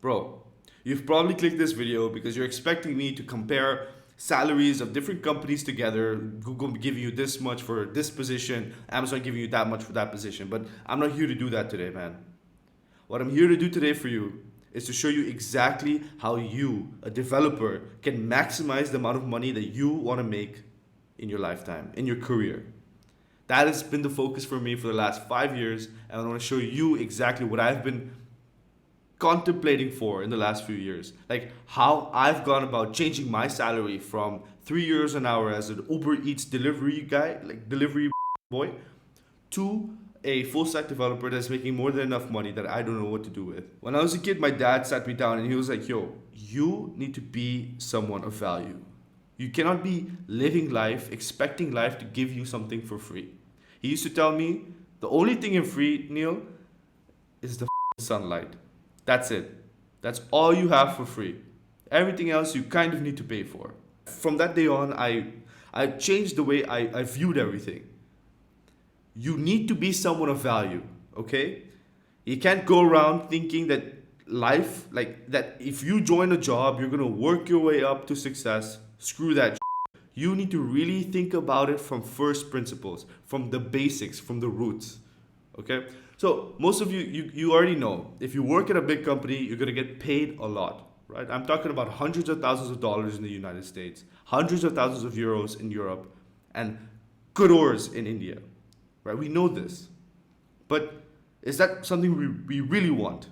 Bro, you've probably clicked this video because you're expecting me to compare salaries of different companies together. Google giving you this much for this position, Amazon giving you that much for that position. But I'm not here to do that today, man. What I'm here to do today for you is to show you exactly how you, a developer, can maximize the amount of money that you want to make in your lifetime, in your career. That has been the focus for me for the last 5 years, and I want to show you exactly what I've been contemplating for in the last few years. Like how I've gone about changing my salary from €3 an hour as an Uber Eats delivery guy, like delivery boy, to a full stack developer that's making more than enough money that I don't know what to do with. When I was a kid, my dad sat me down and he was like, yo, you need to be someone of value. You cannot be living life, expecting life to give you something for free. He used to tell me, the only thing in free, Neil, is the sunlight. That's it. That's all you have for free. Everything else you kind of need to pay for. From that day on, I changed the way I viewed everything. You need to be someone of value, okay? You can't go around thinking that life, like that if you join a job, you're gonna work your way up to success. Screw that. You need to really think about it from first principles, from the basics, from the roots. Okay? So most of you already know if you work at a big company, you're gonna get paid a lot, right? I'm talking about hundreds of thousands of dollars in the United States, hundreds of thousands of euros in Europe, and crores in India. Right? We know this. But is that something we really want?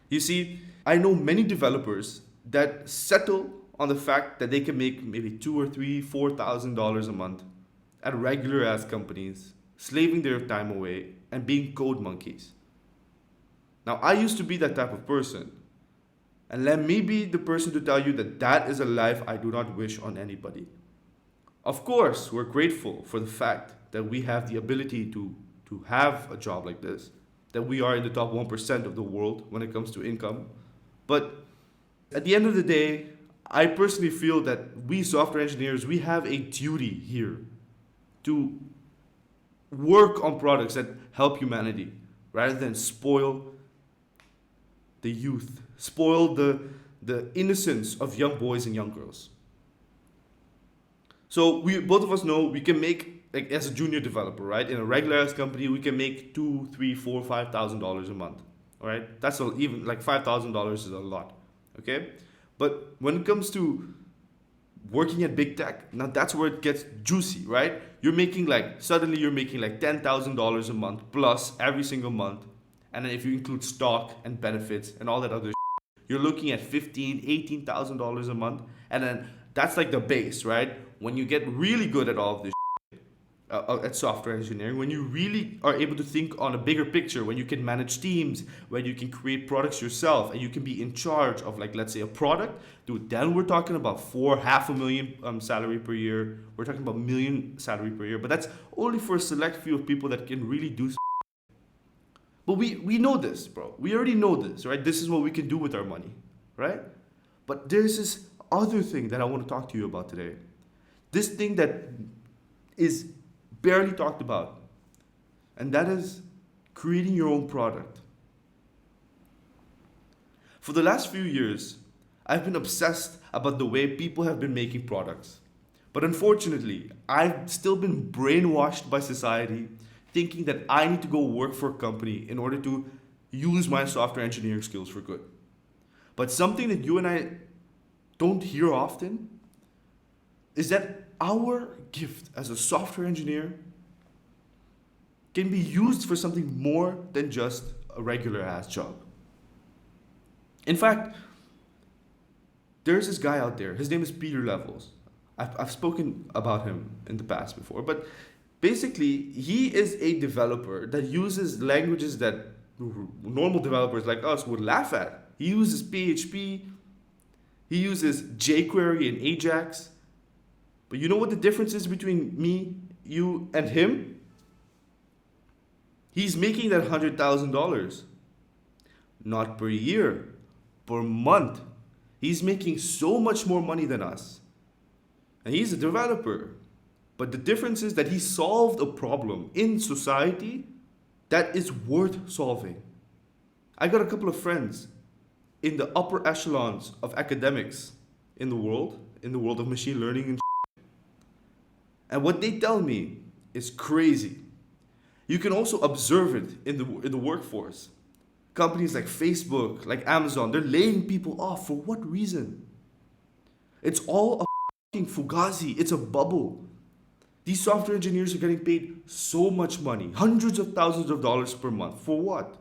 You see, I know many developers that settle on the fact that they can make maybe two or three, $4,000 a month at regular ass companies, slaving their time away and being code monkeys. Now, I used to be that type of person. And let me be the person to tell you that that is a life I do not wish on anybody. Of course, we're grateful for the fact that we have the ability to have a job like this, that we are in the top 1% of the world when it comes to income. But at the end of the day, I personally feel that we software engineers, we have a duty here to work on products that help humanity rather than spoil the youth, spoil the innocence of young boys and young girls. So we both of us know we can make, like as a junior developer, right? In a regular ass company, we can make two, three, four, $5,000 a month. All right, that's even like $5,000 is a lot. Okay, but when it comes to working at big tech, now that's where it gets juicy, right? You're making like suddenly you're making like $10,000 a month plus every single month, and then if you include stock and benefits and all that other, you're looking at $18,000 a month, and then that's like the base, right? When you get really good at all of this at software engineering, when you really are able to think on a bigger picture, when you can manage teams, when you can create products yourself, and you can be in charge of, like, let's say a product, dude, then we're talking about half a million salary per year. We're talking about million salary per year, but that's only for a select few of people that can really do. But we know this, bro. We already know this, right? This is what we can do with our money, right? But there's this other thing that I want to talk to you about today. This thing that is barely talked about, and that is creating your own product. For the last few years, I've been obsessed about the way people have been making products. But unfortunately, I've still been brainwashed by society thinking that I need to go work for a company in order to use my software engineering skills for good. But something that you and I don't hear often is that our gift as a software engineer can be used for something more than just a regular ass job. In fact, there's this guy out there. His name is Peter Levels. I've spoken about him in the past before, but basically, he is a developer that uses languages that normal developers like us would laugh at. He uses PHP, he uses jQuery and Ajax. But you know what the difference is between me, you, and him? He's making that $100,000. Not per year, per month. He's making so much more money than us. And he's a developer. But the difference is that he solved a problem in society that is worth solving. I got a couple of friends in the upper echelons of academics in the world of machine learning and what they tell me is crazy. You can also observe it in the workforce. Companies like Facebook, like Amazon, they're laying people off. For what reason? It's all a fucking fugazi. It's a bubble. These software engineers are getting paid so much money, hundreds of thousands of dollars per month. For what?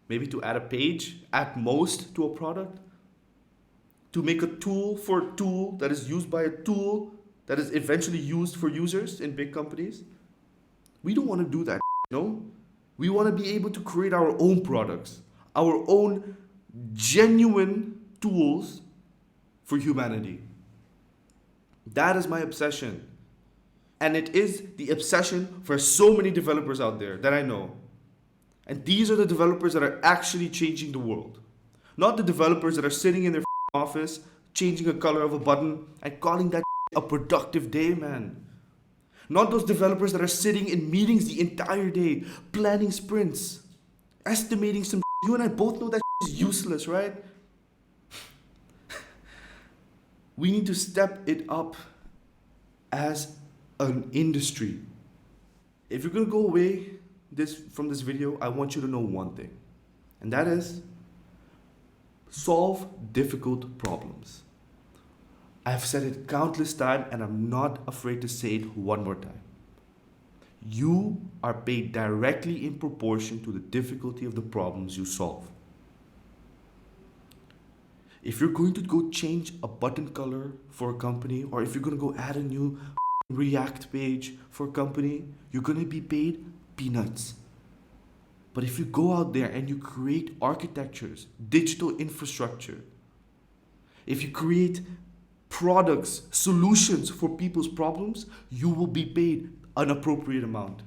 Maybe to add a page at most to a product? To make a tool for a tool that is used by a tool that is eventually used for users in big companies? We don't want to do that, no? We want to be able to create our own products, our own genuine tools for humanity. That is my obsession. And it is the obsession for so many developers out there that I know. And these are the developers that are actually changing the world. Not the developers that are sitting in their office, changing the color of a button and calling that a productive day, man. Not those developers that are sitting in meetings the entire day, planning sprints, estimating some. You and I both know that is useless, right? We need to step it up as an industry. If you're gonna go away from this video, I want you to know one thing, and that is solve difficult problems. I've said it countless times and I'm not afraid to say it one more time. You are paid directly in proportion to the difficulty of the problems you solve. If you're going to go change a button color for a company, or if you're going to go add a new React page for a company, you're going to be paid peanuts. But if you go out there and you create architectures, digital infrastructure, if you create products, solutions for people's problems, you will be paid an appropriate amount.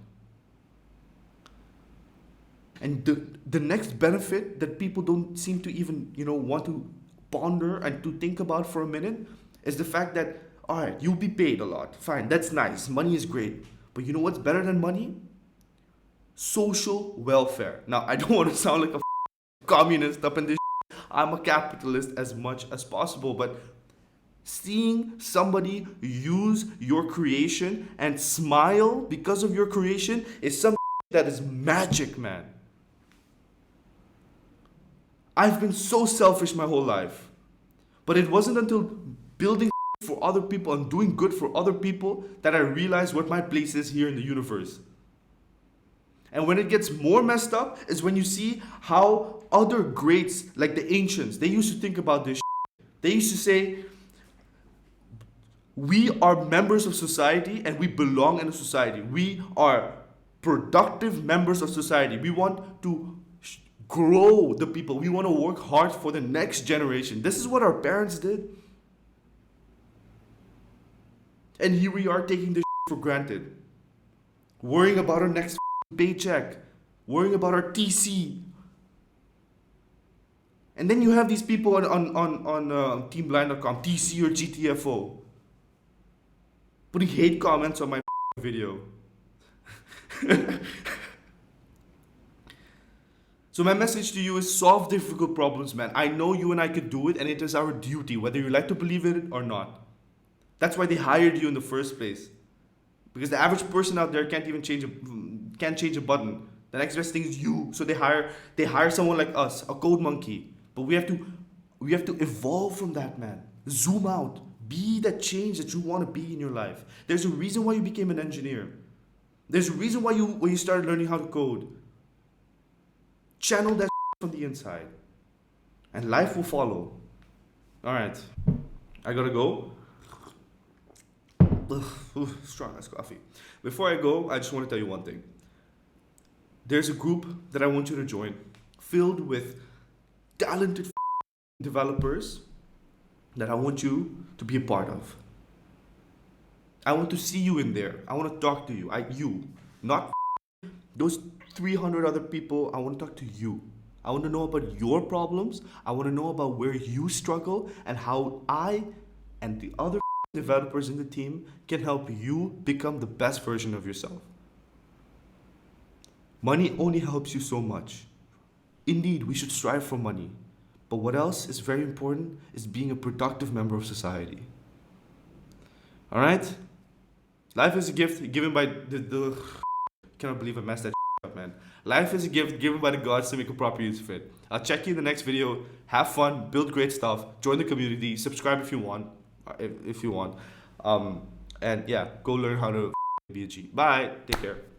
And the next benefit that people don't seem to even, want to ponder and to think about for a minute is the fact that, all right, you'll be paid a lot. Fine, that's nice. Money is great. But you know what's better than money? Social welfare. Now, I don't want to sound like a communist up in this. I'm a capitalist as much as possible, but seeing somebody use your creation and smile because of your creation is something that is magic, man. I've been so selfish my whole life, but it wasn't until building for other people and doing good for other people that I realized what my place is here in the universe. And when it gets more messed up is when you see how other greats, like the ancients, they used to think about this. They used to say, we are members of society and we belong in a society. We are productive members of society. We want to grow the people. We want to work hard for the next generation. This is what our parents did. And here we are taking this for granted. Worrying about our next paycheck. Worrying about our TC. And then you have these people on teamblind.com, TC or GTFO, putting hate comments on my video. So my message to you is solve difficult problems, man. I know you and I could do it, and it is our duty, whether you like to believe in it or not. That's why they hired you in the first place. Because the average person out there can't change a button. The next best thing is you. So they hire someone like us, a code monkey. But we have to evolve from that, man. Zoom out. Be that change that you want to be in your life. There's a reason why you became an engineer. There's a reason why you started learning how to code. Channel that from the inside. And life will follow. Alright. I gotta go. Strong ass coffee. Before I go, I just want to tell you one thing. There's a group that I want you to join, filled with talented developers that I want you to be a part of. I want to see you in there. I want to talk to you. Not those 300 other people. I want to talk to you. I want to know about your problems. I want to know about where you struggle and how I and the other developers in the team can help you become the best version of yourself. Money only helps you so much. Indeed, we should strive for money. But what else is very important is being a productive member of society. All right? Life is a gift given by the cannot believe I messed that up, man. Life is a gift given by the gods to make a proper use of it. I'll check you in the next video. Have fun, build great stuff, join the community, subscribe if you want, if you want, and yeah, go learn how to be a G. Bye. Take care.